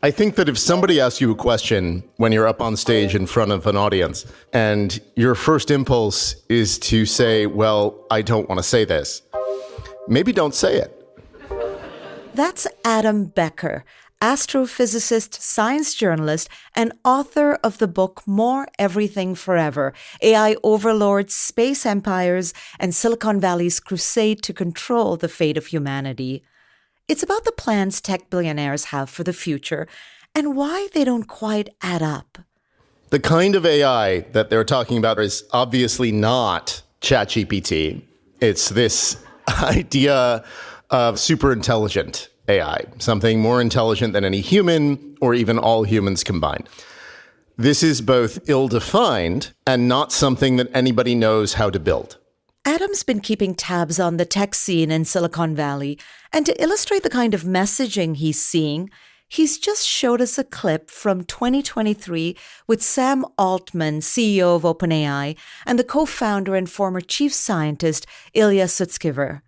I think that if somebody asks you a question when you're up on stage in front of an audience, and your first impulse is to say, well, I don't want to say this, maybe don't say it. That's Adam Becker, astrophysicist, science journalist, and author of the book More Everything Forever, AI Overlords, Space Empires, and Silicon Valley's Crusade to Control the Fate of Humanity. It's about the plans tech billionaires have for the future and why they don't quite add up. The kind of AI that they're talking about is obviously not ChatGPT. It's this idea of super intelligent AI, something more intelligent than any human or even all humans combined. This is both ill-defined and not something that anybody knows how to build. Adam's been keeping tabs on the tech scene in Silicon Valley, and to illustrate the kind of messaging he's seeing, he's just showed us a clip from 2023 with Sam Altman, CEO of OpenAI, and the co-founder and former chief scientist, Ilya Sutskever.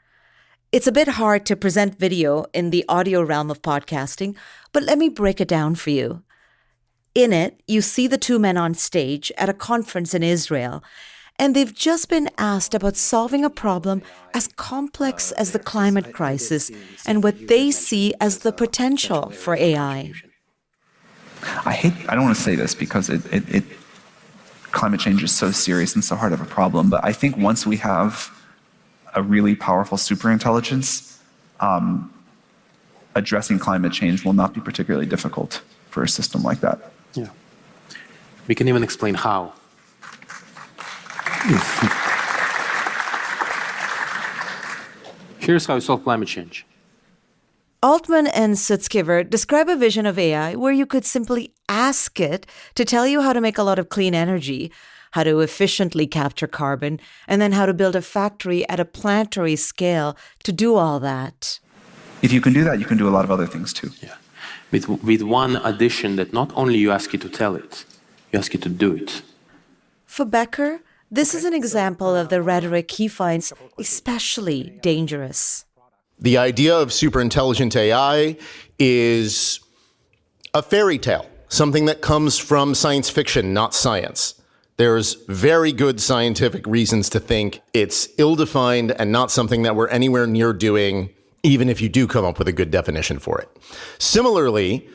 It's a bit hard to present video in the audio realm of podcasting, but let me break it down for you. In it, you see the two men on stage at a conference in Israel, and they've just been asked about solving a problem as complex as the climate crisis and what they see as the potential for AI. I don't want to say this because climate change is so serious and so hard of a problem, but I think once we have a really powerful superintelligence, addressing climate change will not be particularly difficult for a system like that. Yeah. We can even explain how. Here's how you solve climate change. Altman and Sutskever describe a vision of AI where you could simply ask it to tell you how to make a lot of clean energy, how to efficiently capture carbon, and then how to build a factory at a planetary scale to do all that. If you can do that, you can do a lot of other things too. Yeah. With one addition that not only you ask it to tell it, you ask it to do it. For Becker, this is an example of the rhetoric he finds especially dangerous. The idea of superintelligent AI is a fairy tale, something that comes from science fiction, not science. There's very good scientific reasons to think it's ill-defined and not something that we're anywhere near doing, even if you do come up with a good definition for it. Similarly,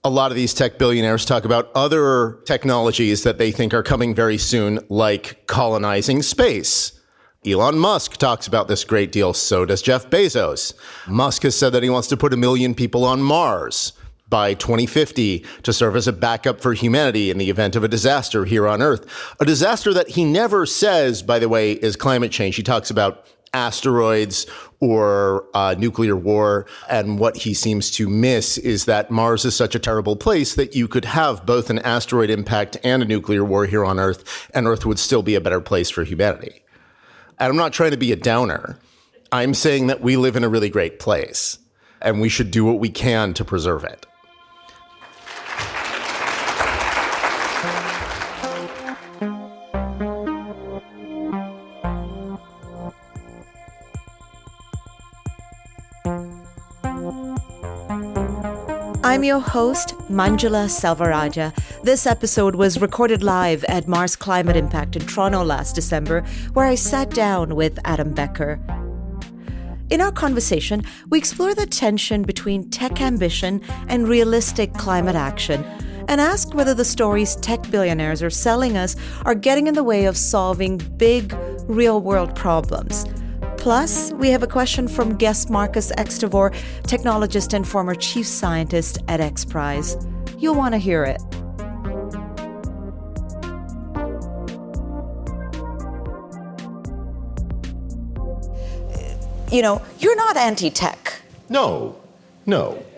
a lot of these tech billionaires talk about other technologies that they think are coming very soon, like colonizing space. Elon Musk talks about this a great deal, so does Jeff Bezos. Musk has said that he wants to put 1 million people on Mars by 2050 to serve as a backup for humanity in the event of a disaster here on Earth. A disaster that he never says, by the way, is climate change. He talks about asteroids or nuclear war. And what he seems to miss is that Mars is such a terrible place that you could have both an asteroid impact and a nuclear war here on Earth, and Earth would still be a better place for humanity. And I'm not trying to be a downer. I'm saying that we live in a really great place, and we should do what we can to preserve it. I'm your host, Manjula Selvarajah. This episode was recorded live at Mars Climate Impact in Toronto last December, where I sat down with Adam Becker. In our conversation, we explore the tension between tech ambition and realistic climate action, and ask whether the stories tech billionaires are selling us are getting in the way of solving big, real-world problems. Plus, we have a question from guest Marcus Extavor, technologist and former chief scientist at XPRIZE. You'll want to hear it. You know, you're not anti-tech. No.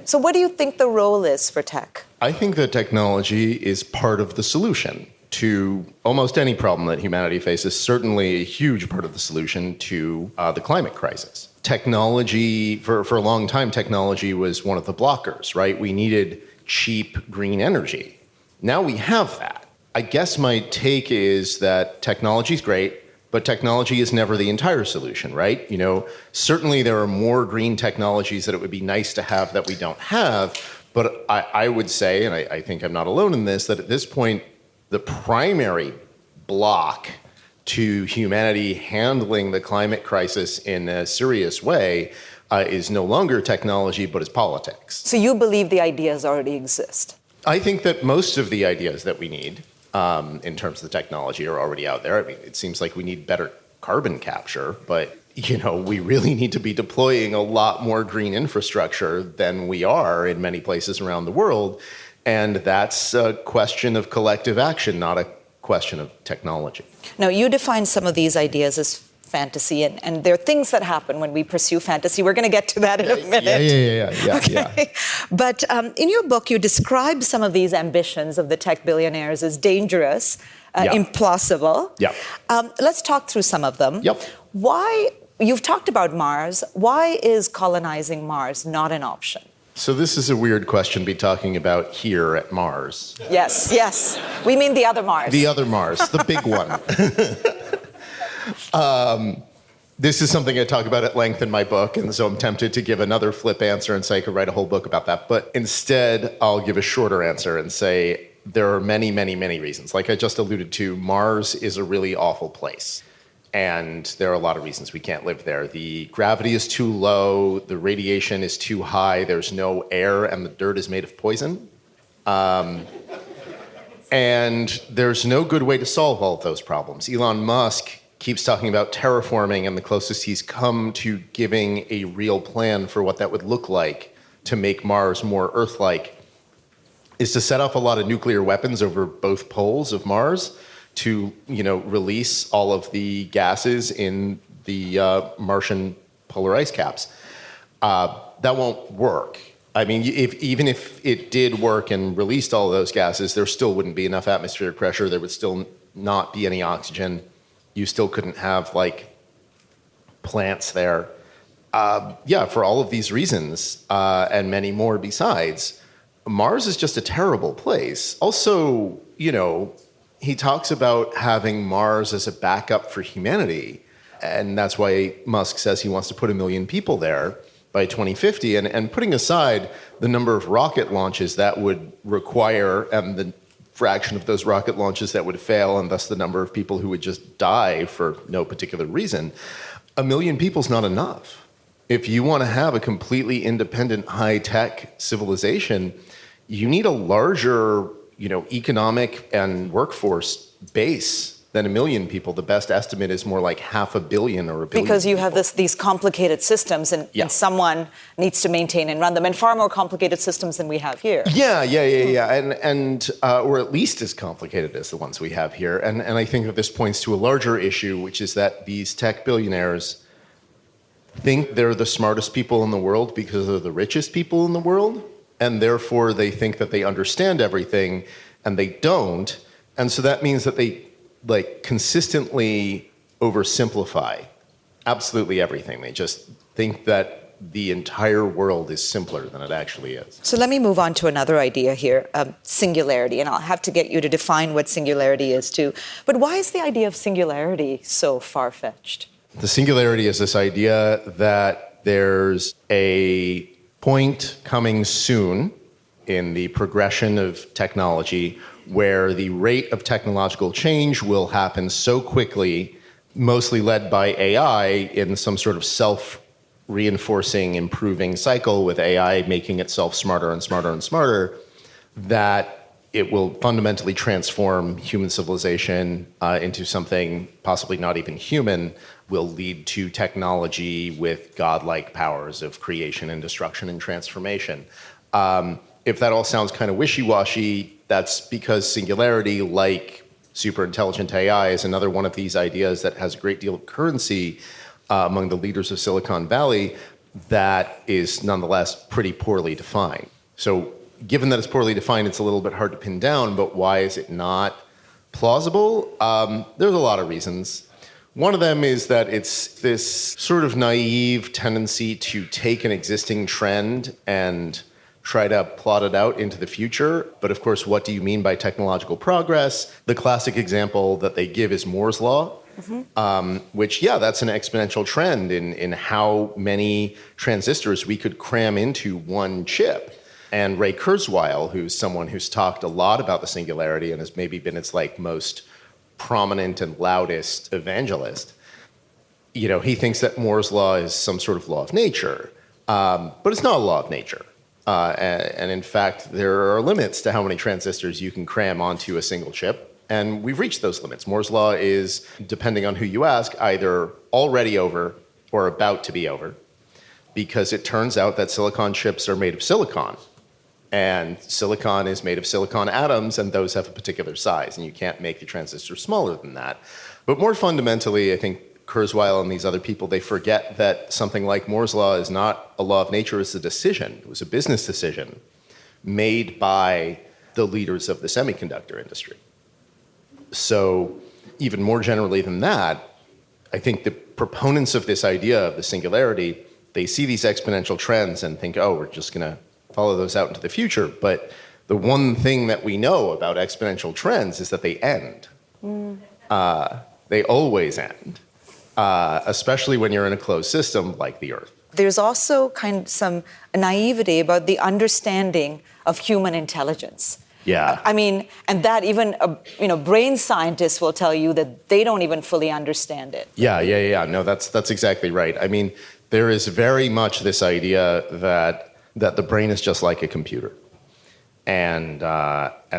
So what do you think the role is for tech? I think that technology is part of the solution to almost any problem that humanity faces, certainly a huge part of the solution to the climate crisis. Technology, for a long time, technology was one of the blockers, right? We needed cheap green energy. Now we have that. I guess my take is that technology is great, but technology is never the entire solution, right? You know, certainly there are more green technologies that it would be nice to have that we don't have, But I would say, and I think I'm not alone in this, that at this point, the primary block to humanity handling the climate crisis in a serious way is no longer technology, but is politics. So you believe the ideas already exist? I think that most of the ideas that we need in terms of the technology are already out there. I mean, it seems like we need better carbon capture, but we really need to be deploying a lot more green infrastructure than we are in many places around the world. And that's a question of collective action, not a question of technology. Now, you define some of these ideas as fantasy, and there are things that happen when we pursue fantasy. We're going to get to that in a minute. Yeah. Okay. But in your book, you describe some of these ambitions of the tech billionaires as dangerous, implausible. Yeah. Let's talk through some of them. Yep. Why, you've talked about Mars. Why is colonizing Mars not an option? So this is a weird question to be talking about here at Mars. Yes. We mean the other Mars. The other Mars, the big one. This is something I talk about at length in my book, and so I'm tempted to give another flip answer and say I could write a whole book about that. But instead, I'll give a shorter answer and say there are many, many, many reasons. Like I just alluded to, Mars is a really awful place. And there are a lot of reasons we can't live there. The gravity is too low, the radiation is too high, there's no air, and the dirt is made of poison. And there's no good way to solve all of those problems. Elon Musk keeps talking about terraforming, and the closest he's come to giving a real plan for what that would look like to make Mars more Earth-like is to set off a lot of nuclear weapons over both poles of Mars to, release all of the gases in the Martian polar ice caps. That won't work. I mean, even if it did work and released all of those gases, there still wouldn't be enough atmospheric pressure. There would still not be any oxygen. You still couldn't have, plants there. For all of these reasons, and many more besides, Mars is just a terrible place. Also, he talks about having Mars as a backup for humanity, and that's why Musk says he wants to put 1 million people there by 2050. And putting aside the number of rocket launches that would require and the fraction of those rocket launches that would fail, and thus the number of people who would just die for no particular reason, 1 million people is not enough. If you want to have a completely independent, high-tech civilization, you need a larger economic and workforce base than 1 million people. The best estimate is more like 500 million or 1 billion. Because you have these complicated systems, and someone needs to maintain and run them, and far more complicated systems than we have here. Yeah. And or at least as complicated as the ones we have here. And I think that this points to a larger issue, which is that these tech billionaires think they're the smartest people in the world because they're the richest people in the world. And therefore, they think that they understand everything, and they don't. And so that means that they consistently oversimplify absolutely everything. They just think that the entire world is simpler than it actually is. So let me move on to another idea here, singularity. And I'll have to get you to define what singularity is too. But why is the idea of singularity so far-fetched? The singularity is this idea that there's a point coming soon in the progression of technology where the rate of technological change will happen so quickly, mostly led by AI, in some sort of self-reinforcing, improving cycle with AI making itself smarter and smarter and smarter, that it will fundamentally transform human civilization into something possibly not even human, will lead to technology with godlike powers of creation and destruction and transformation. If that all sounds kind of wishy-washy, that's because singularity, like superintelligent AI, is another one of these ideas that has a great deal of currency among the leaders of Silicon Valley that is nonetheless pretty poorly defined. So given that it's poorly defined, it's a little bit hard to pin down, but why is it not plausible? There's a lot of reasons. One of them is that it's this sort of naive tendency to take an existing trend and try to plot it out into the future. But of course, what do you mean by technological progress? The classic example that they give is Moore's Law, which, that's an exponential trend in how many transistors we could cram into one chip. And Ray Kurzweil, who's someone who's talked a lot about the singularity and has maybe been its like most prominent and loudest evangelist, he thinks that Moore's law is some sort of law of nature, but it's not a law of nature. And in fact, there are limits to how many transistors you can cram onto a single chip, and we've reached those limits. Moore's law is, depending on who you ask, either already over or about to be over, because it turns out that silicon chips are made of silicon. And silicon is made of silicon atoms, and those have a particular size, and you can't make the transistor smaller than that. But more fundamentally, I think Kurzweil and these other people, they forget that something like Moore's law is not a law of nature, it's a decision. It was a business decision made by the leaders of the semiconductor industry. So even more generally than that, I think the proponents of this idea of the singularity, they see these exponential trends and think, oh, we're just going to follow those out into the future. But the one thing that we know about exponential trends is that they end. They always end, especially when you're in a closed system like the Earth. There's also kind of some naivety about the understanding of human intelligence. Yeah. I mean, and that even, brain scientists will tell you that they don't even fully understand it. Yeah. No, that's exactly right. I mean, there is very much this idea that the brain is just like a computer. And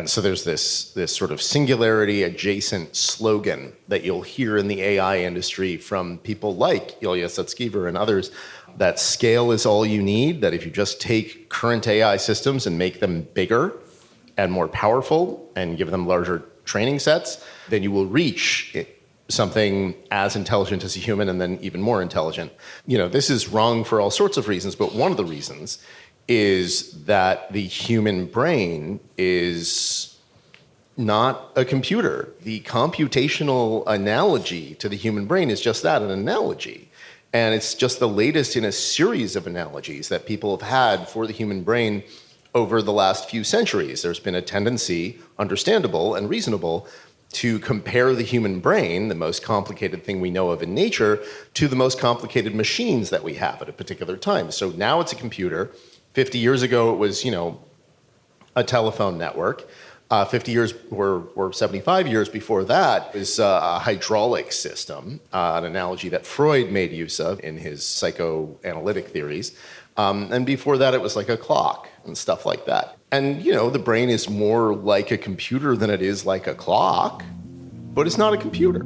so there's this sort of singularity adjacent slogan that you'll hear in the AI industry from people like Ilya Sutskever and others, that scale is all you need, that if you just take current AI systems and make them bigger and more powerful and give them larger training sets, then you will reach something as intelligent as a human and then even more intelligent. This is wrong for all sorts of reasons, but one of the reasons is that the human brain is not a computer. The computational analogy to the human brain is just that, an analogy. And it's just the latest in a series of analogies that people have had for the human brain over the last few centuries. There's been a tendency, understandable and reasonable, to compare the human brain, the most complicated thing we know of in nature, to the most complicated machines that we have at a particular time. So now it's a computer. 50 years ago, it was, a telephone network. 50 years or 75 years before that is a hydraulic system, an analogy that Freud made use of in his psychoanalytic theories. And before that, it was like a clock and stuff like that. And, the brain is more like a computer than it is like a clock, but it's not a computer.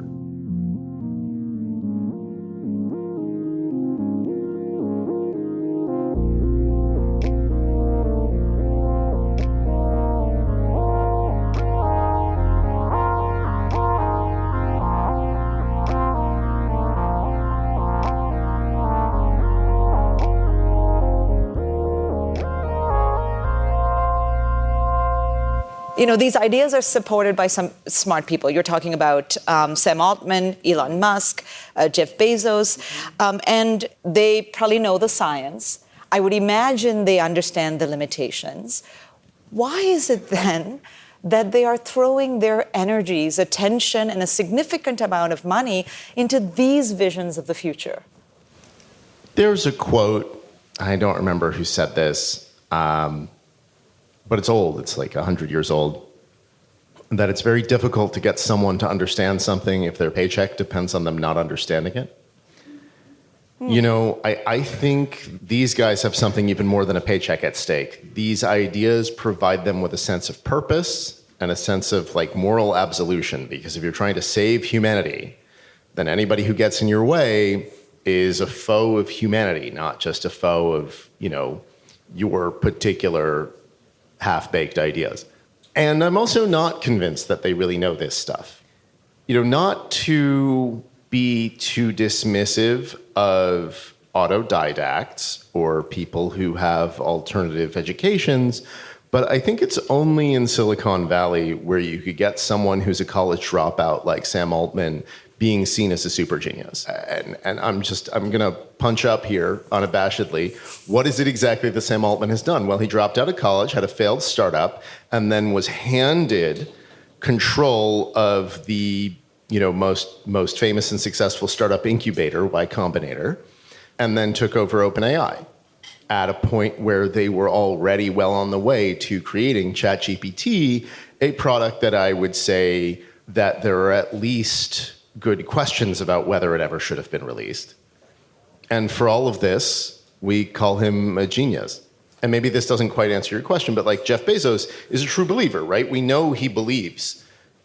These ideas are supported by some smart people. You're talking about Sam Altman, Elon Musk, Jeff Bezos, and they probably know the science. I would imagine they understand the limitations. Why is it then that they are throwing their energies, attention, and a significant amount of money into these visions of the future? There's a quote, I don't remember who said this, but it's old, it's like 100 years old, that it's very difficult to get someone to understand something if their paycheck depends on them not understanding it. I think these guys have something even more than a paycheck at stake. These ideas provide them with a sense of purpose and a sense of moral absolution, because if you're trying to save humanity, then anybody who gets in your way is a foe of humanity, not just a foe of, your particular half-baked ideas. And I'm also not convinced that they really know this stuff. Not to be too dismissive of autodidacts or people who have alternative educations, but I think it's only in Silicon Valley where you could get someone who's a college dropout like Sam Altman being seen as a super genius. And I'm going to punch up here unabashedly. What is it exactly that Sam Altman has done? Well, he dropped out of college, had a failed startup, and then was handed control of the most famous and successful startup incubator, Y Combinator, and then took over OpenAI. at a point where they were already well on the way to creating ChatGPT, a product that I would say that there are at least good questions about whether it ever should have been released. And for all of this, we call him a genius. And maybe this doesn't quite answer your question, but like Jeff Bezos is a true believer, right? We know he believes,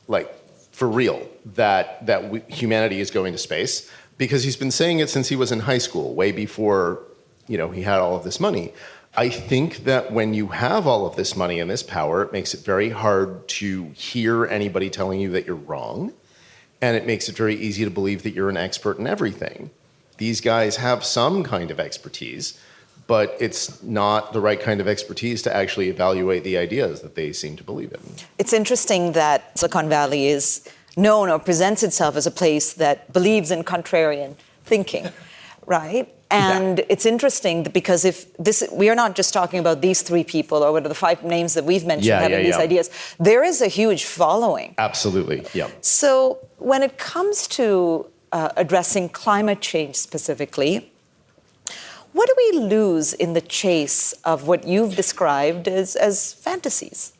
like for real, that humanity is going to space because he's been saying it since he was in high school, way before, he had all of this money. I think that when you have all of this money and this power, it makes it very hard to hear anybody telling you that you're wrong. And it makes it very easy to believe that you're an expert in everything. These guys have some kind of expertise, but it's not the right kind of expertise to actually evaluate the ideas that they seem to believe in. It's interesting that Silicon Valley is known or presents itself as a place that believes in contrarian thinking, right? And it's interesting because we are not just talking about these three people or what are the five names that we've mentioned having these ideas. There is a huge following. Absolutely, yeah. So when it comes to addressing climate change specifically, what do we lose in the chase of what you've described as fantasies?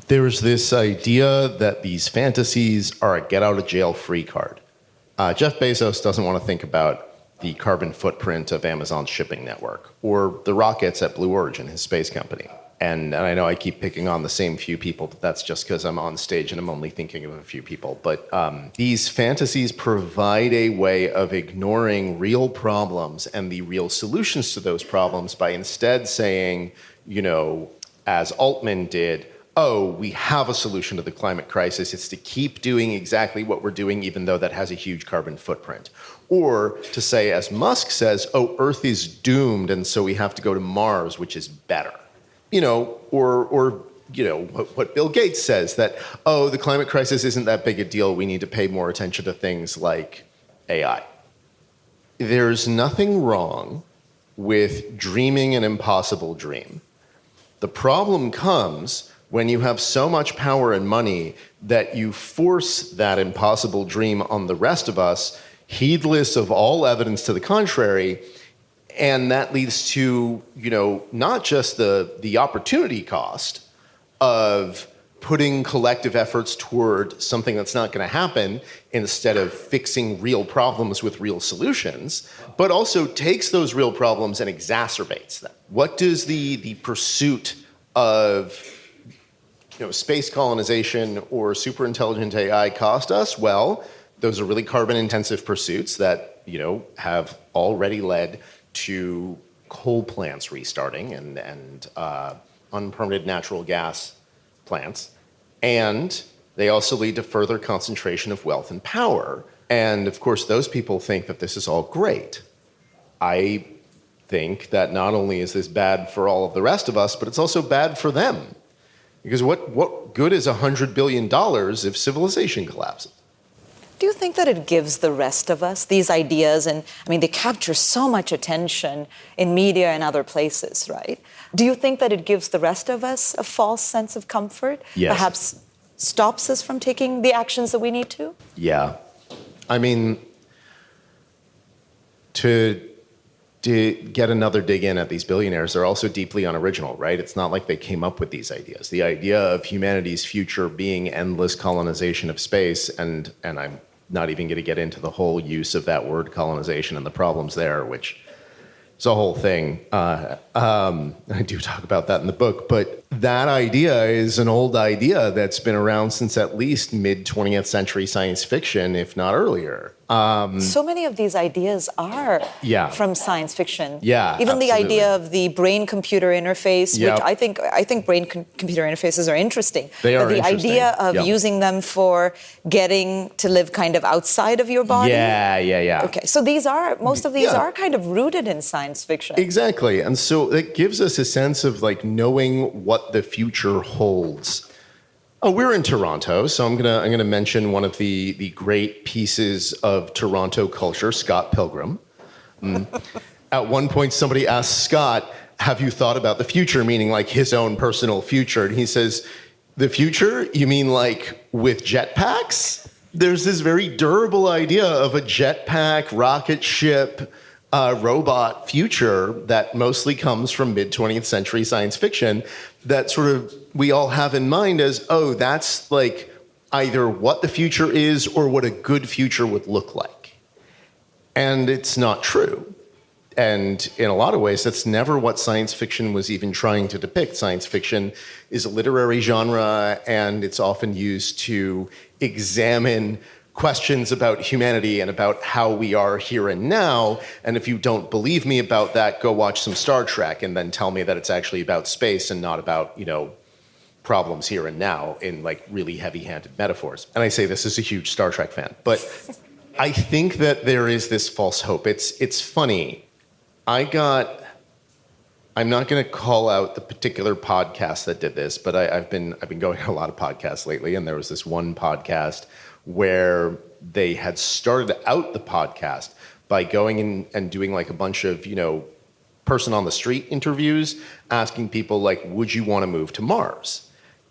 There's this idea that these fantasies are a get-out-of-jail-free card. Jeff Bezos doesn't want to think about the carbon footprint of Amazon's shipping network or the rockets at Blue Origin, his space company. And I know I keep picking on the same few people, but that's just because I'm on stage and I'm only thinking of a few people. But these fantasies provide a way of ignoring real problems and the real solutions to those problems by instead saying, as Altman did, we have a solution to the climate crisis. It's to keep doing exactly what we're doing, even though that has a huge carbon footprint. Or to say, as Musk says, Earth is doomed, and so we have to go to Mars, which is better. Or what Bill Gates says, that, the climate crisis isn't that big a deal. We need to pay more attention to things like AI. There's nothing wrong with dreaming an impossible dream. The problem comes when you have so much power and money that you force that impossible dream on the rest of us, heedless of all evidence to the contrary, and that leads to, not just the opportunity cost of putting collective efforts toward something that's not going to happen instead of fixing real problems with real solutions, but also takes those real problems and exacerbates them. What does the pursuit of space colonization or super intelligent AI cost us? Well, those are really carbon-intensive pursuits that, have already led to coal plants restarting and unpermitted natural gas plants. And they also lead to further concentration of wealth and power. And of course, those people think that this is all great. I think that not only is this bad for all of the rest of us, but it's also bad for them. Because what good is $100 billion if civilization collapses? Do you think that it gives the rest of us these ideas? And they capture so much attention in media and other places, right? Do you think that it gives the rest of us a false sense of comfort? Yes. Perhaps stops us from taking the actions that we need to? Yeah. To get another dig in at these billionaires, they're also deeply unoriginal, right? It's not like they came up with these ideas. The idea of humanity's future being endless colonization of space, and I'm not even going to get into the whole use of that word colonization and the problems there, which is a whole thing. I do talk about that in the book, but that idea is an old idea that's been around since at least mid-20th century science fiction, if not earlier. So many of these ideas are from science fiction. Yeah, even absolutely. The idea of the brain-computer interface, which I think brain-computer interfaces are interesting. They are but the interesting. idea of using them for getting to live kind of outside of your body. Yeah. Okay, so most of these are kind of rooted in science fiction. Exactly, and so it gives us a sense of knowing what the future holds. We're in Toronto, so I'm gonna mention one of the great pieces of Toronto culture, Scott Pilgrim. At one point, somebody asked Scott, "Have you thought about the future?" Meaning his own personal future, and he says, "The future? You mean with jetpacks?" There's this very durable idea of a jetpack, rocket ship, robot future that mostly comes from mid-20th century science fiction that sort of we all have in mind as, oh, that's like either what the future is or what a good future would look like. And it's not true. And in a lot of ways, that's never what science fiction was even trying to depict. Science fiction is a literary genre, and it's often used to examine questions about humanity and about how we are here and now. And if you don't believe me about that, go watch some Star Trek and then tell me that it's actually about space and not about, problems here and now in like really heavy-handed metaphors. And I say this as a huge Star Trek fan. But I think that there is this false hope. It's funny. I'm not going to call out the particular podcast that did this, but I've been going to a lot of podcasts lately, and there was this one podcast where they had started out the podcast by going in and doing like a bunch of, person on the street interviews, asking people like, would you want to move to Mars?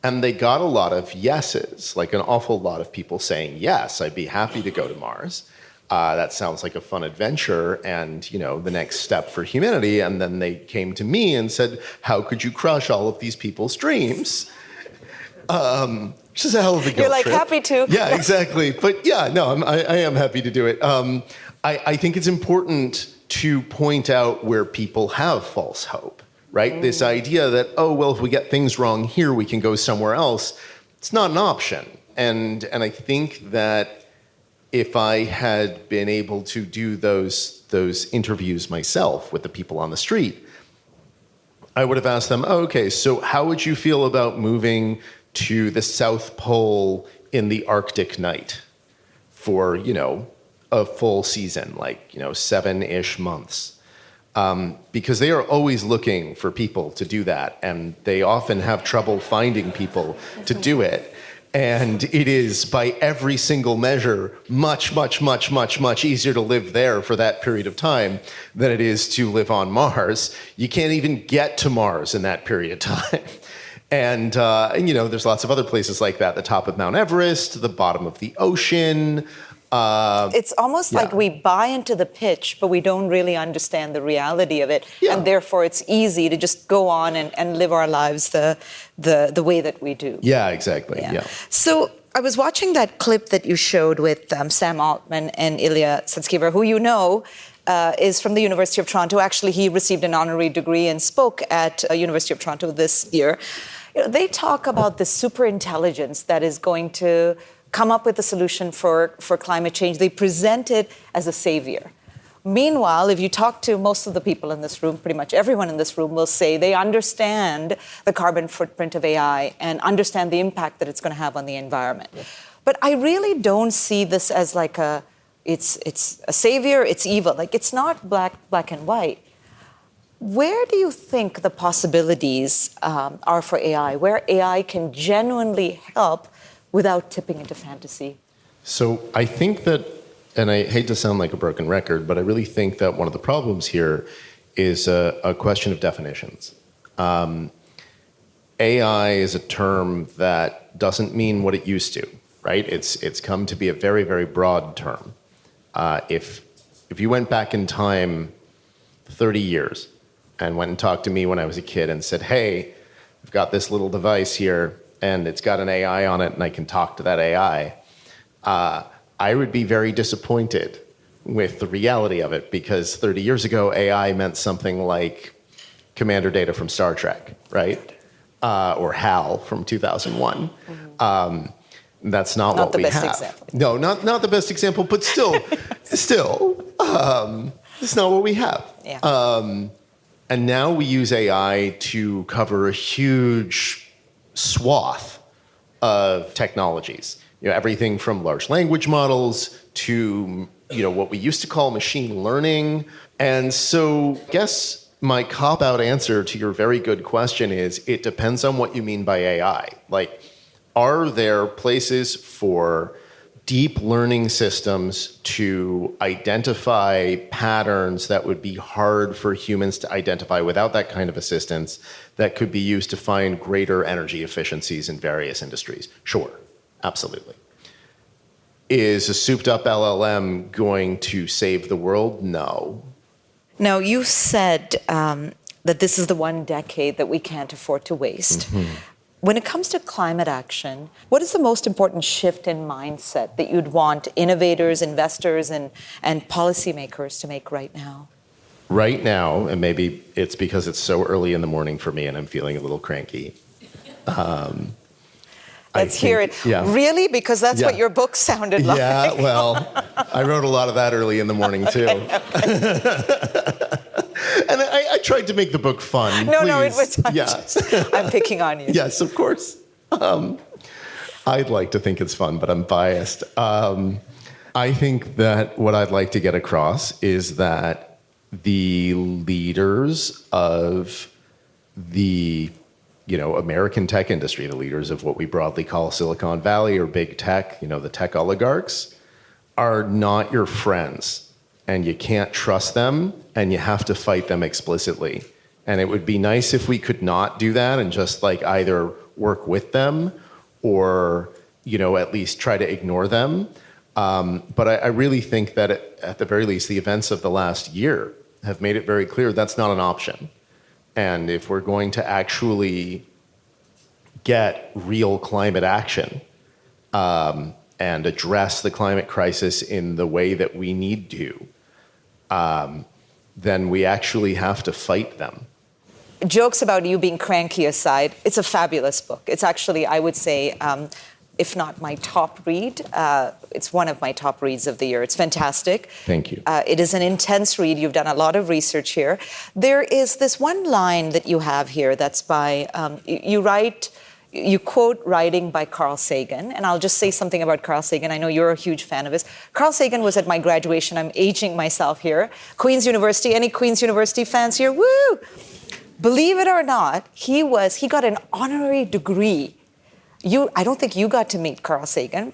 And they got a lot of yeses, like an awful lot of people saying, yes, I'd be happy to go to Mars. That sounds like a fun adventure and, the next step for humanity. And then they came to me and said, how could you crush all of these people's dreams? Which is a hell of a guilt You're like, trip. happy to. Yeah, exactly. But yeah, no, I am happy to do it. I think it's important to point out where people have false hope, right? This idea that, oh, well, if we get things wrong here, we can go somewhere else. It's not an option. And I think that if I had been able to do those interviews myself with the people on the street, I would have asked them, oh, okay, so how would you feel about moving to the South Pole in the Arctic night for, a full season, like, 7-ish months? Because they are always looking for people to do that, and they often have trouble finding people to do it. And it is, by every single measure, much, much, much, much, much easier to live there for that period of time than it is to live on Mars. You can't even get to Mars in that period of time. And there's lots of other places like that, the top of Mount Everest, the bottom of the ocean. It's almost like we buy into the pitch, but we don't really understand the reality of it. Yeah. And therefore, it's easy to just go on and live our lives the way that we do. Yeah, exactly. Yeah. So I was watching that clip that you showed with Sam Altman and Ilya Sutskever, who is from the University of Toronto. Actually, he received an honorary degree and spoke at University of Toronto this year. They talk about the superintelligence that is going to come up with a solution for climate change. They present it as a savior. Meanwhile, if you talk to most of the people in this room, pretty much everyone in this room will say they understand the carbon footprint of AI and understand the impact that it's going to have on the environment. Yeah. But I really don't see this as like it's a savior, it's evil. Like, it's not black and white. Where do you think the possibilities are for AI, where AI can genuinely help without tipping into fantasy? So I think that, and I hate to sound like a broken record, but I really think that one of the problems here is a question of definitions. AI is a term that doesn't mean what it used to, right? It's come to be a very, very broad term. If you went back in time 30 years and went and talked to me when I was a kid and said, hey, I've got this little device here, and it's got an AI on it, and I can talk to that AI, I would be very disappointed with the reality of it, because 30 years ago, AI meant something like Commander Data from Star Trek, right? Or HAL from 2001. That's not what we have. Not the best example. No, not the best example, but still, it's not what we have. Yeah. And now we use AI to cover a huge swath of technologies. Everything from large language models to what we used to call machine learning. And so I guess my cop-out answer to your very good question is it depends on what you mean by AI. Like, are there places for deep learning systems to identify patterns that would be hard for humans to identify without that kind of assistance, that could be used to find greater energy efficiencies in various industries? Sure, absolutely. Is a souped up LLM going to save the world? No. Now, you said that this is the one decade that we can't afford to waste. When it comes to climate action, what is the most important shift in mindset that you'd want innovators, investors, and policymakers to make right now? Right now, and maybe it's because it's so early in the morning for me and I'm feeling a little cranky. Let's hear it. Yeah. Really? Because that's what Yeah. your book sounded like. Yeah, well, I wrote a lot of that early in the morning, too. And I tried to make the book fun. No, it please. was. I'm picking on you. Yes, of course. I'd like to think it's fun, but I'm biased. I think that what I'd like to get across is that the leaders of the American tech industry, the leaders of what we broadly call Silicon Valley or big tech, the tech oligarchs, are not your friends. And you can't trust them, and you have to fight them explicitly. And it would be nice if we could not do that and just either work with them or, at least try to ignore them. But I really think that at the very least, the events of the last year have made it very clear that's not an option. And if we're going to actually get real climate action and address the climate crisis in the way that we need to, then we actually have to fight them. Jokes about you being cranky aside, it's a fabulous book. It's actually, I would say, if not my top read, it's one of my top reads of the year. It's fantastic. Thank you. It is an intense read. You've done a lot of research here. There is this one line that you have here that's by, you quote writing by Carl Sagan, and I'll just say something about Carl Sagan. I know you're a huge fan of his. Carl Sagan was at my graduation. I'm aging myself here. Queen's University. Any Queen's University fans here? Woo! Believe it or not, he got an honorary degree. I don't think you got to meet Carl Sagan.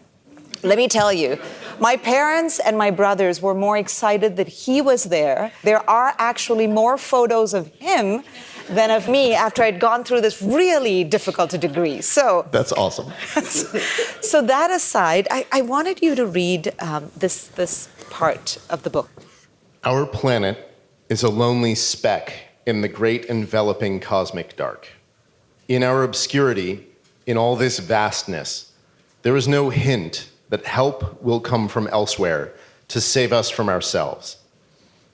Let me tell you, my parents and my brothers were more excited that he was there. There are actually more photos of him than of me after I'd gone through this really difficult degree. So that's awesome. So that aside, I wanted you to read this part of the book. Our planet is a lonely speck in the great enveloping cosmic dark. In our obscurity, in all this vastness, there is no hint that help will come from elsewhere to save us from ourselves.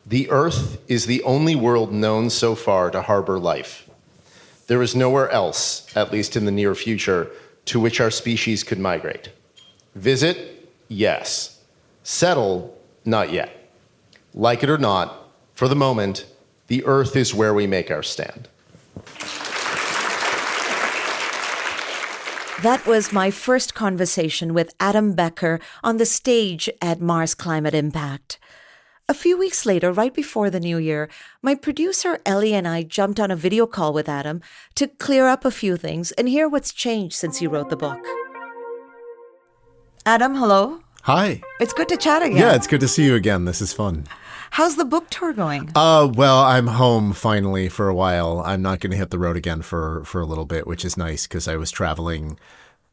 The Earth is the only world known so far to harbor life. There is nowhere else, at least in the near future, to which our species could migrate. Visit? Yes. Settle? Not yet. Like it or not, for the moment, the Earth is where we make our stand. That was my first conversation with Adam Becker on the stage at Mars Climate Impact. A few weeks later, right before the new year, my producer Ellie and I jumped on a video call with Adam to clear up a few things and hear what's changed since he wrote the book. Adam, hello. Hi. It's good to chat again. Yeah, it's good to see you again. This is fun. How's the book tour going? Well, I'm home finally for a while. I'm not going to hit the road again for a little bit, which is nice because I was traveling.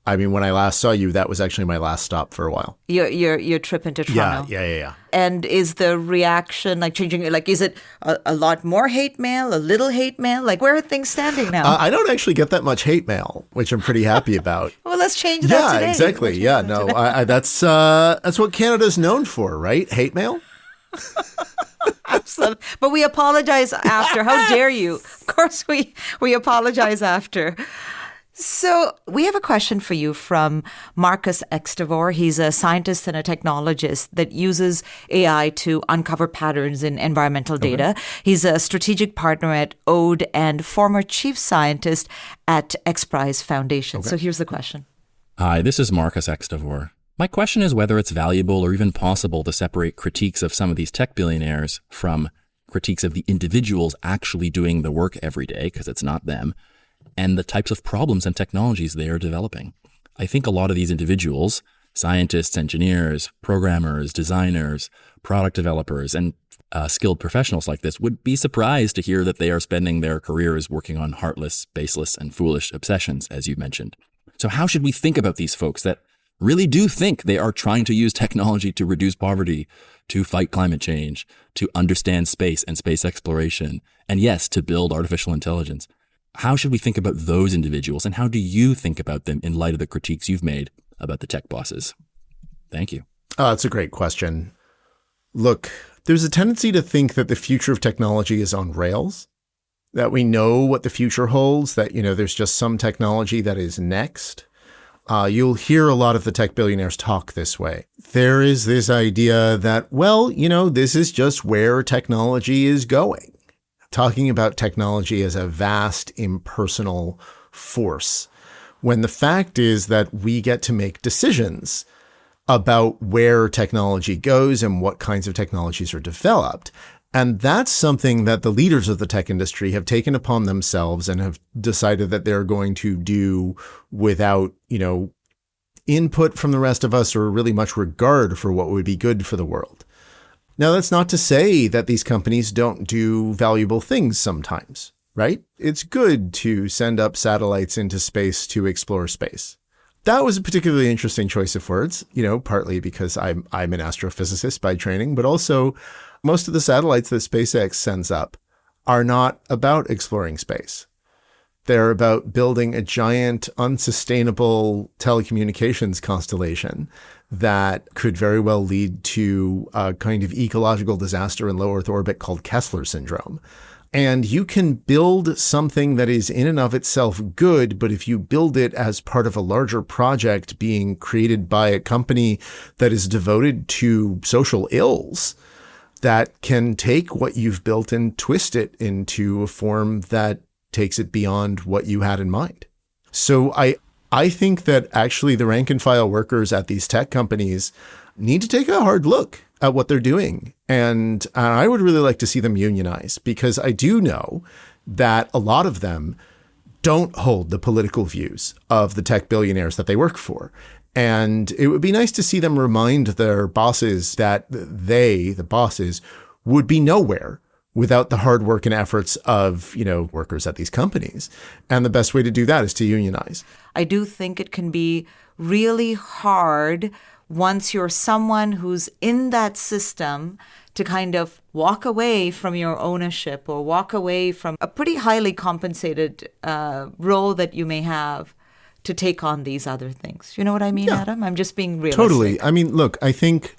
I mean, when I last saw you, that was actually my last stop for a while. Your trip into Toronto. Yeah. And is the reaction changing? Is it a lot more hate mail, a little hate mail? Where are things standing now? I don't actually get that much hate mail, which I'm pretty happy about. Well, let's change that today. Yeah, exactly. Yeah, no, that's what Canada's known for, right? Hate mail. Absolutely. But we apologize after. How dare you? Of course, we apologize after. So we have a question for you from Marcus Extavor. He's a scientist and a technologist that uses AI to uncover patterns in environmental data. Okay. He's a strategic partner at ODE and former chief scientist at XPRIZE Foundation. Okay. So here's the question. Hi, this is Marcus Extavor. My question is whether it's valuable or even possible to separate critiques of some of these tech billionaires from critiques of the individuals actually doing the work every day, because it's not them, and the types of problems and technologies they are developing. I think a lot of these individuals, scientists, engineers, programmers, designers, product developers, and skilled professionals like this would be surprised to hear that they are spending their careers working on heartless, baseless, and foolish obsessions, as you mentioned. So how should we think about these folks that really do think they are trying to use technology to reduce poverty, to fight climate change, to understand space and space exploration, and yes, to build artificial intelligence. How should we think about those individuals, and how do you think about them in light of the critiques you've made about the tech bosses? Thank you. That's a great question. Look, there's a tendency to think that the future of technology is on rails, that we know what the future holds, that, there's just some technology that is next. You'll hear a lot of the tech billionaires talk this way. There is this idea that, this is just where technology is going. Talking about technology as a vast, impersonal force, when the fact is that we get to make decisions about where technology goes and what kinds of technologies are developed. And that's something that the leaders of the tech industry have taken upon themselves and have decided that they're going to do without, input from the rest of us or really much regard for what would be good for the world. Now, that's not to say that these companies don't do valuable things sometimes, right? It's good to send up satellites into space to explore space. That was a particularly interesting choice of words, partly because I'm an astrophysicist by training, but also most of the satellites that SpaceX sends up are not about exploring space. They're about building a giant, unsustainable telecommunications constellation that could very well lead to a kind of ecological disaster in low Earth orbit called Kessler syndrome. And you can build something that is in and of itself good, but if you build it as part of a larger project being created by a company that is devoted to social ills, that can take what you've built and twist it into a form that takes it beyond what you had in mind. So I think that actually the rank and file workers at these tech companies need to take a hard look at what they're doing. And I would really like to see them unionize, because I do know that a lot of them don't hold the political views of the tech billionaires that they work for. And it would be nice to see them remind their bosses that they, the bosses, would be nowhere without the hard work and efforts of, workers at these companies. And the best way to do that is to unionize. I do think it can be really hard once you're someone who's in that system to kind of walk away from your ownership or walk away from a pretty highly compensated role that you may have to take on these other things. You know what I mean, Yeah. Adam? I'm just being realistic. Totally. I mean, look, I think,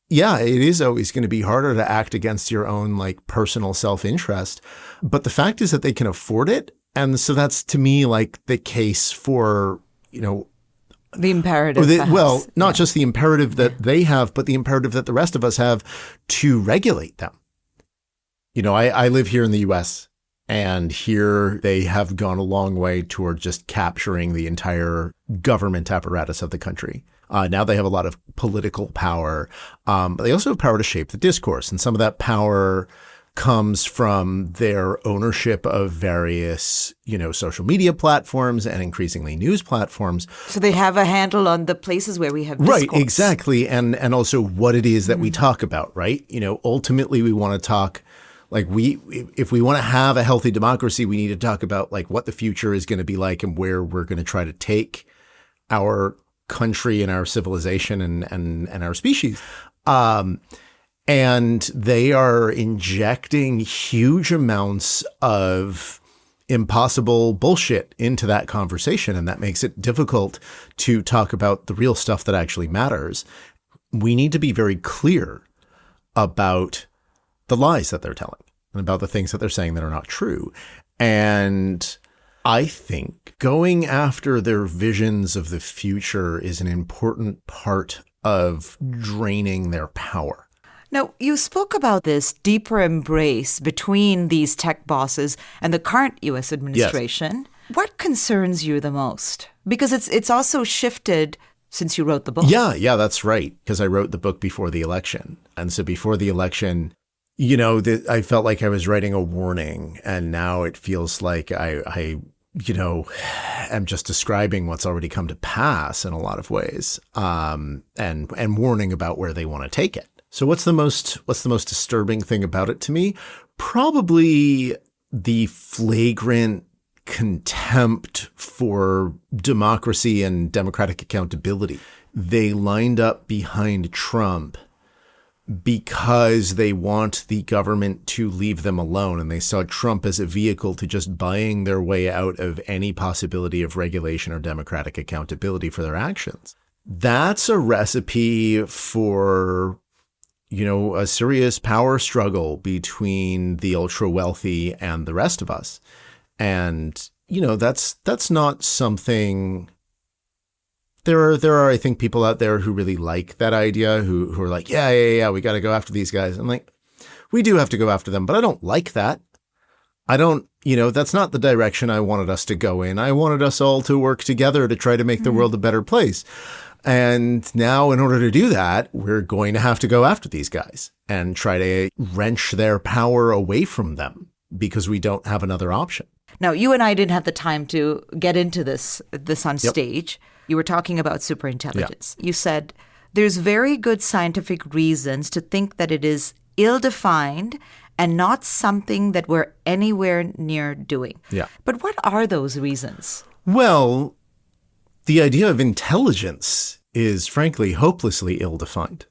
it is always going to be harder to act against your own personal self-interest. But the fact is that they can afford it. And so that's, to me, the case for, The imperative. not just the imperative that they have, but the imperative that the rest of us have to regulate them. I live here in the US, and here they have gone a long way toward just capturing the entire government apparatus of the country. Now they have a lot of political power, but they also have power to shape the discourse. And some of that power comes from their ownership of various, social media platforms and increasingly news platforms. So they have a handle on the places where we have discourse. Right, exactly. And also what it is that we talk about, right? Ultimately we want to talk, if we want to have a healthy democracy, we need to talk about what the future is going to be like and where we're going to try to take our country and our civilization and our species. And they are injecting huge amounts of impossible bullshit into that conversation. And that makes it difficult to talk about the real stuff that actually matters. We need to be very clear about the lies that they're telling and about the things that they're saying that are not true. And I think going after their visions of the future is an important part of draining their power. Now, you spoke about this deeper embrace between these tech bosses and the current U.S. administration. Yes. What concerns you the most? Because it's also shifted since you wrote the book. Yeah, that's right. Because I wrote the book before the election. And so before the election, I felt like I was writing a warning. And now it feels like I am just describing what's already come to pass in a lot of ways, and warning about where they want to take it. So what's the most disturbing thing about it to me? Probably the flagrant contempt for democracy and democratic accountability. they lined up behind Trump because they want the government to leave them alone. And they saw Trump as a vehicle to just buying their way out of any possibility of regulation or democratic accountability for their actions. That's a recipe for, a serious power struggle between the ultra wealthy and the rest of us. And, that's not something. There are, I think, people out there who really like that idea, who are like, yeah, we got to go after these guys. I'm like, we do have to go after them, but I don't like that. I don't, that's not the direction I wanted us to go in. I wanted us all to work together to try to make the world a better place. And now, in order to do that, we're going to have to go after these guys and try to wrench their power away from them because we don't have another option. Now, you and I didn't have the time to get into this on stage. You were talking about superintelligence. You said there's very good scientific reasons to think that it is ill-defined and not something that we're anywhere near doing. Yeah. But what are those reasons? Well, the idea of intelligence is frankly hopelessly ill-defined.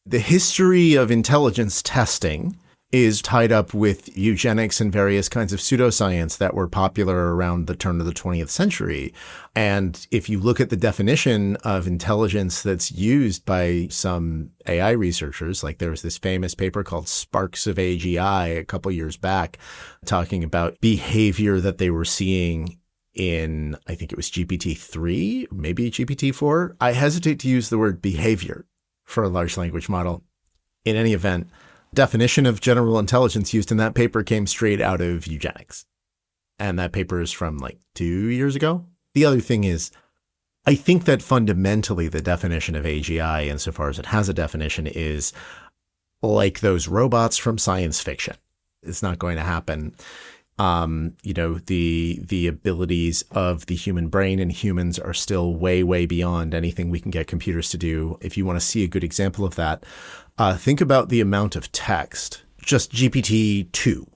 The history of intelligence testing is tied up with eugenics and various kinds of pseudoscience that were popular around the turn of the 20th century. And if you look at the definition of intelligence that's used by some AI researchers, like there was this famous paper called Sparks of AGI a couple years back, talking about behavior that they were seeing in, I think it was GPT-3, maybe GPT-4. I hesitate to use the word behavior for a large language model. In any event, definition of general intelligence used in that paper came straight out of eugenics. And that paper is from like 2 years ago. The other thing is, I think that fundamentally the definition of AGI, insofar as it has a definition, is like those robots from science fiction. It's not going to happen. The abilities of the human brain and humans are still way, way beyond anything we can get computers to do. If you want to see a good example of that, think about the amount of text. Just GPT-2,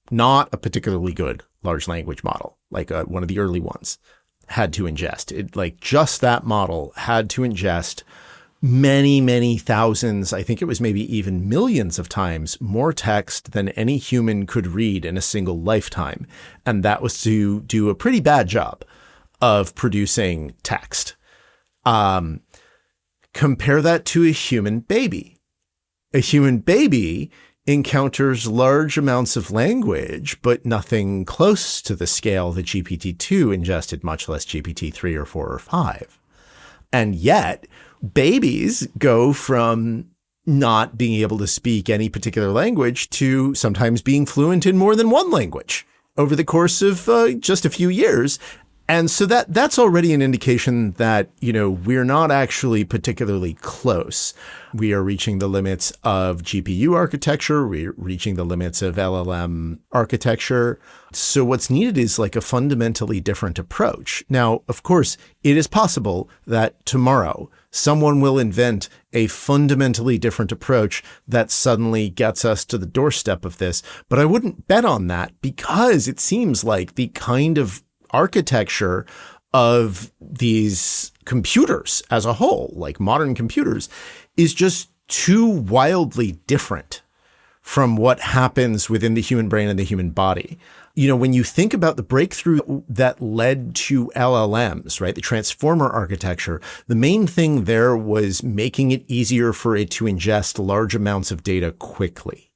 not a particularly good large language model, like one of the early ones, had to ingest. Just that model had to ingest many, many thousands, I think it was maybe even millions of times more text than any human could read in a single lifetime. And that was to do a pretty bad job of producing text. Compare that to a human baby. A human baby encounters large amounts of language, but nothing close to the scale that GPT-2 ingested, much less GPT-3 or 4 or 5. And yet, babies go from not being able to speak any particular language to sometimes being fluent in more than one language over the course of just a few years. And so that's already an indication that, we're not actually particularly close. We are reaching the limits of GPU architecture. We're reaching the limits of LLM architecture. So what's needed is like a fundamentally different approach. Now, of course, it is possible that tomorrow someone will invent a fundamentally different approach that suddenly gets us to the doorstep of this. But I wouldn't bet on that because it seems like the kind of architecture of these computers as a whole, like modern computers, is just too wildly different from what happens within the human brain and the human body. When you think about the breakthrough that led to LLMs, right, the transformer architecture, the main thing there was making it easier for it to ingest large amounts of data quickly.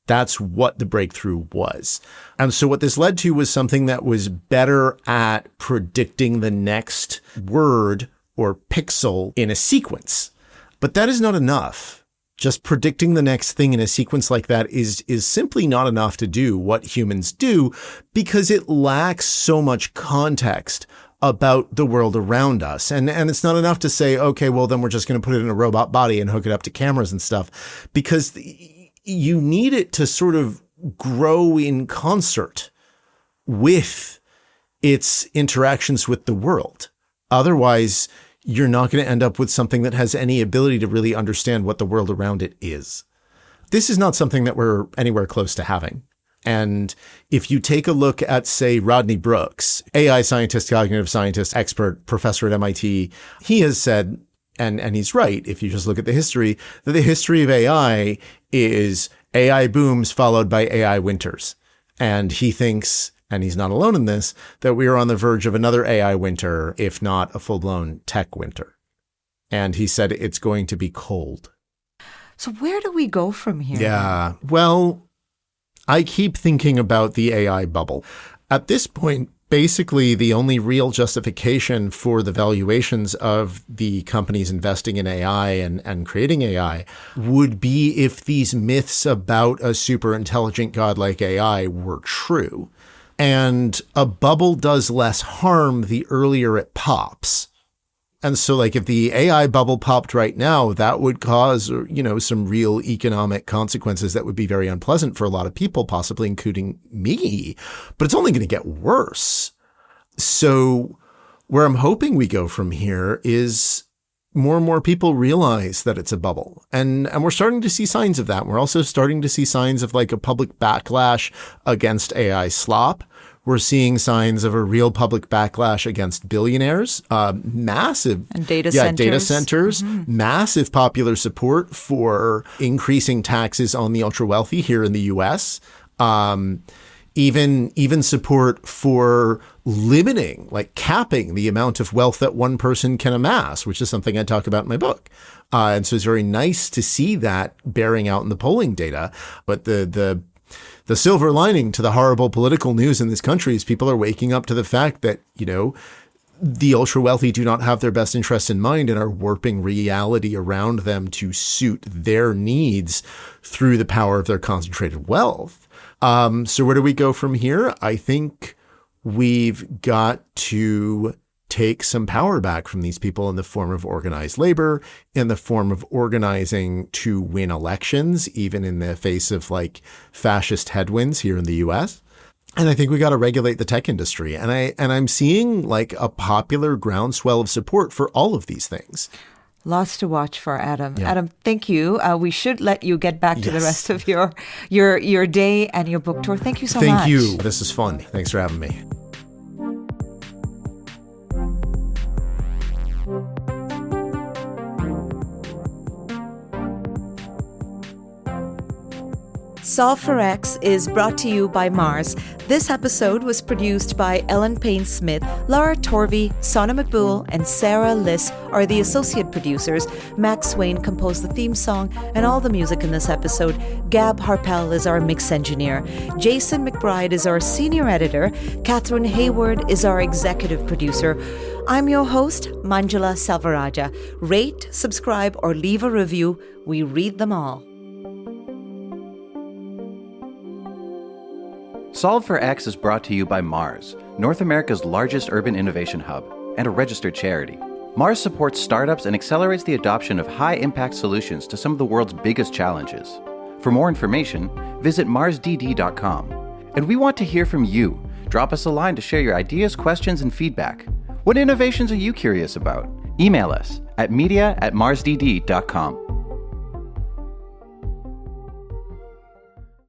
That's what the breakthrough was. And so what this led to was something that was better at predicting the next word or pixel in a sequence. But that is not enough. Just predicting the next thing in a sequence like that is simply not enough to do what humans do because it lacks so much context about the world around us. And it's not enough to say, okay, well, then we're just going to put it in a robot body and hook it up to cameras and stuff, because you need it to sort of grow in concert with its interactions with the world. Otherwise, you're not going to end up with something that has any ability to really understand what the world around it is. This is not something that we're anywhere close to having. And if you take a look at, say, Rodney Brooks, AI scientist, cognitive scientist, expert, professor at MIT, he has said, and he's right, if you just look at the history, that the history of AI is AI booms followed by AI winters. And he thinks, and he's not alone in this, that we are on the verge of another AI winter, if not a full-blown tech winter. And he said it's going to be cold. So where do we go from here? Yeah, well, I keep thinking about the AI bubble. At this point, basically the only real justification for the valuations of the companies investing in AI and creating AI would be if these myths about a super intelligent godlike AI were true. And a bubble does less harm the earlier it pops. And so, like, if the AI bubble popped right now, that would cause, some real economic consequences that would be very unpleasant for a lot of people, possibly including me. But it's only going to get worse. So where I'm hoping we go from here is more and more people realize that it's a bubble. And we're starting to see signs of that. We're also starting to see signs of like a public backlash against AI slop. We're seeing signs of a real public backlash against billionaires, massive and data centers, massive popular support for increasing taxes on the ultra wealthy here in the US. Even support for limiting, like capping the amount of wealth that one person can amass, which is something I talk about in my book. And so it's very nice to see that bearing out in the polling data. But the silver lining to the horrible political news in this country is people are waking up to the fact that, the ultra wealthy do not have their best interests in mind and are warping reality around them to suit their needs through the power of their concentrated wealth. So where do we go from here? I think we've got to take some power back from these people in the form of organized labor, in the form of organizing to win elections, even in the face of like fascist headwinds here in the US. And I think we got to regulate the tech industry. And I'm seeing like a popular groundswell of support for all of these things. Lots to watch for, Adam. Yeah. Adam, thank you. We should let you get back to the rest of your day and your book tour. Thank you so much. Thank you. This is fun. Thanks for having me. Solve for X is brought to you by Mars. This episode was produced by Ellen Payne-Smith, Laura Torvey, Sona McBool, and Sarah Liss are the associate producers. Max Swain composed the theme song and all the music in this episode. Gab Harpel is our mix engineer. Jason McBride is our senior editor. Catherine Hayward is our executive producer. I'm your host, Manjula Selvarajah. Rate, subscribe, or leave a review. We read them all. Solve for X is brought to you by Mars, North America's largest urban innovation hub, and a registered charity. Mars supports startups and accelerates the adoption of high-impact solutions to some of the world's biggest challenges. For more information, visit marsdd.com. And we want to hear from you. Drop us a line to share your ideas, questions, and feedback. What innovations are you curious about? Email us at media@marsdd.com.